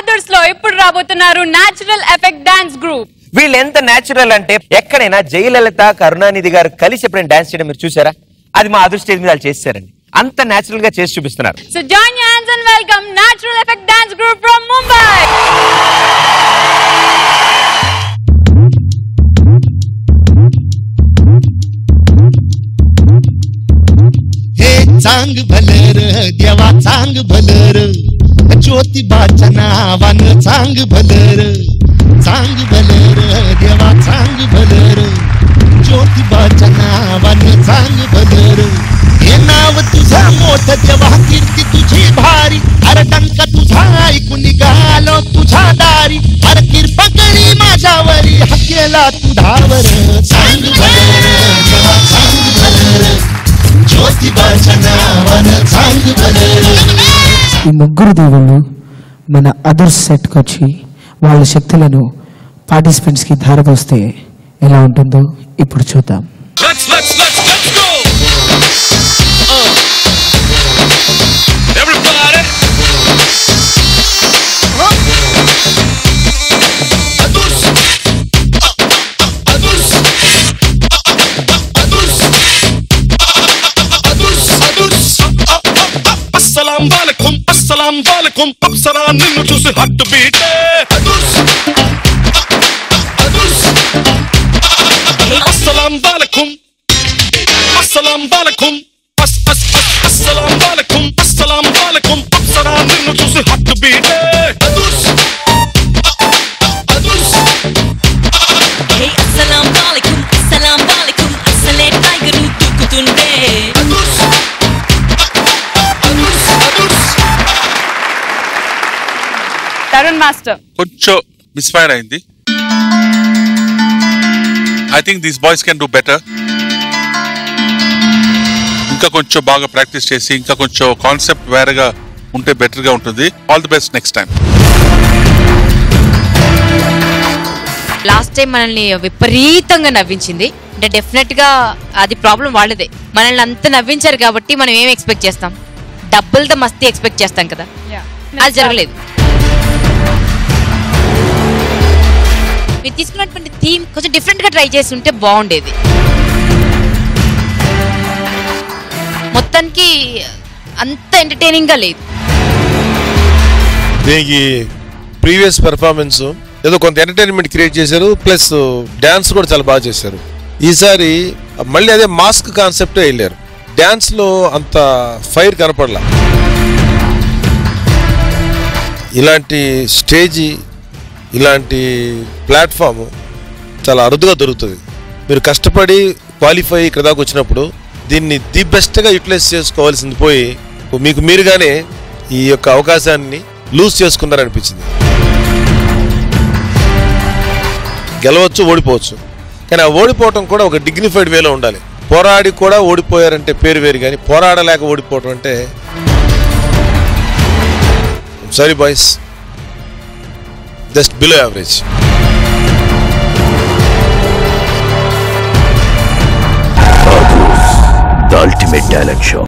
Others లో ఇప్పుడు రాబోతున్నారు నేచురల్ ఎఫెక్ట్ డాన్స్ గ్రూప్. వీళ్ళు ఎంత నేచురల్ అంటే ఎక్కడైనా జయలలిత కరుణానిధి గారు కలిసి ఎప్పుడైనా డాన్స్ చేయడం మీరు చూసారా? అది మా అదర్ స్టేజ్ మీద వాళ్ళు చేశారండి. అంత నేచురల్ గా చేసి చూపిస్తున్నారు. So join your hands and welcome natural effect dance group from Mumbai. चांग भलर देवा चांग भलर ज्योति बाचना वन चांग भलर देवा चांग भलर ज्योति बाचना वन चांग भलर हे नाव तुझा मोठ देवा कीर्ती तुझी भारी अरे डंक तुझा ऐकून निघालो तुझा दारी अरे कृपा करी माझ्यावरी हकेला तू धावर चांग भलर देवा चांग भलर ఈ ముగ్గురు దేవుళ్ళు మన అదర్స్ సెట్కి వచ్చి వాళ్ళ శక్తులను పార్టిసిపెంట్స్ కి ధారపోస్తే ఎలా ఉంటుందో ఇప్పుడు చూద్దాం. अस्सलाम वालेकुम अप्सरा निन्नु చూసి హార్ట్ బీట్ अस्सलाम वालेकुम अस्सलाम वालेकुम अस्सलाम वालेकुम अप्सरा నిన్ను చూసి హార్ట్ బీట్ अस्सलाम वालेकुम అసలే టైగర్ దూకుతుండే తరుణ్ మాస్టర్ కొంచెం మిస్ఫైర్ అయింది. I think these boys can do better. ఇంకా కొంచెం బాగా ప్రాక్టీస్ చేసి ఇంకా కొంచెం కాన్సెప్ట్ వేరేగా ఉంటే బెటర్ గా ఉంటుంది. All the best next time. Last time మనల్ని విపరీతంగా నవ్వించింది అంటే డెఫినెట్ గా అది ప్రాబ్లం వాళ్ళదే. మనల్ని అంత నవ్వించారు కాబట్టి మనం ఏం ఎక్స్పెక్ట్ చేస్తాం? డబుల్ ద మస్తీ ఎక్స్పెక్ట్ చేస్తాం కదా, అది జరగలేదు. మీరు తీసుకున్నటువంటి థీమ్ కొంచెం డిఫరెంట్ గా ట్రై చేసి ఉంటే బాగుండేది. మొత్తానికి అంత ఎంటర్టైనింగ్ గా లేదు. దీనికి ప్రీవియస్ పెర్ఫార్మెన్స్ ఏదో కొంత ఎంటర్టైన్మెంట్ క్రియేట్ చేశారు, ప్లస్ డాన్స్ కూడా చాలా బాగా చేశారు. ఈసారి మళ్ళీ అదే మాస్క్ కాన్సెప్టే వెళ్ళారు. డాన్స్ లో అంత ఫైర్ కనపడలా. ఇలాంటి స్టేజీ ఇలాంటి ప్లాట్ఫామ్ చాలా అరుదుగా దొరుకుతుంది. మీరు కష్టపడి క్వాలిఫై ఇక్కడ దాకా వచ్చినప్పుడు దీన్ని ది బెస్ట్గా యూటిలైజ్ చేసుకోవాల్సింది పోయి మీకు మీరుగానే ఈ యొక్క అవకాశాన్ని లూజ్ చేసుకున్నారనిపించింది. గెలవచ్చు, ఓడిపోవచ్చు, కానీ ఆ ఓడిపోవటం కూడా ఒక డిగ్నిఫైడ్ వేలో ఉండాలి. పోరాడి కూడా ఓడిపోయారంటే పేరు వేరు, కానీ పోరాడలేక ఓడిపోవటం అంటే sorry boys, just below average. The ultimate dialect show.